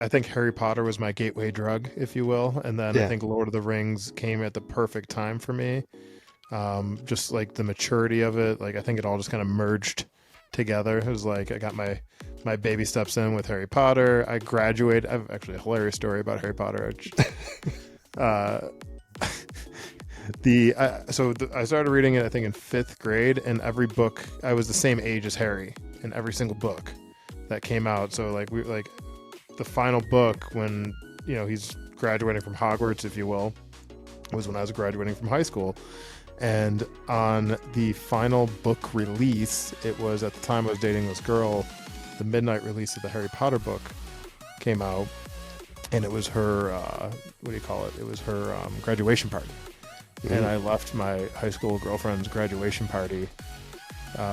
I think Harry Potter was my gateway drug, if you will, and then I Yeah. think Lord of the Rings came at the perfect time for me. Just like the maturity of it, like I think it all just kind of merged together. It was like I got my baby steps in with Harry Potter. I graduated. I have actually a hilarious story about Harry Potter. Uh, I started reading it I think in fifth grade, and every book I was the same age as Harry in every single book that came out. So like we like the final book when he's graduating from Hogwarts, if you will, was when I was graduating from high school. And on the final book release, it was at the time I was dating this girl. The midnight release of the Harry Potter book came out, and it was her what do you call it? It was her graduation party. And Mm. I left my high school girlfriend's graduation party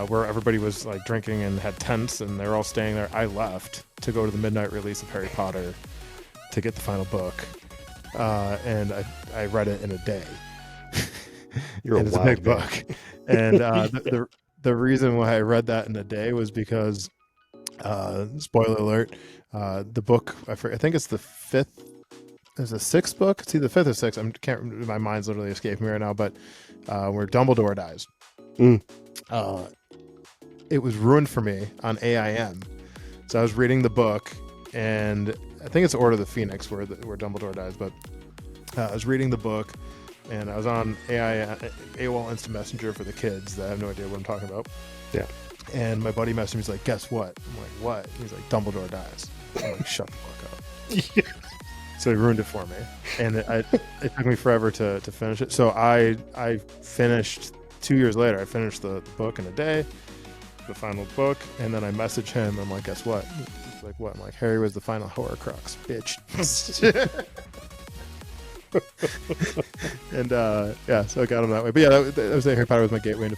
where everybody was like drinking and had tents and they're all staying there. I left to go to the midnight release of Harry Potter to get the final book, and I read it in a day. You're a And it's a big wild man. book. And the reason why I read that in a day was because, spoiler alert, the book I think it's the fifth. There's a sixth book. It's either fifth or sixth. I can't. My mind's literally escaping me right now. But where Dumbledore dies, Mm. uh, it was ruined for me on AIM. So I was reading the book, and I think it's Order of the Phoenix where Dumbledore dies. But I was reading the book, and I was on AOL Instant Messenger for the kids that have no idea what I'm talking about. Yeah. And my buddy messaged me. He's like, "Guess what?" I'm like, "What?" He's like, "Dumbledore dies." I'm like, "Shut the fuck up." So he ruined it for me, and it took me forever to finish it. So I finished 2 years later. I finished the book in a day, the final book, and then I messaged him. I'm like, "Guess what?" He's like, "What?" I'm like, "Harry was the final Horcrux, bitch." And yeah, so I got him that way. But yeah, that was Harry Potter was my gateway into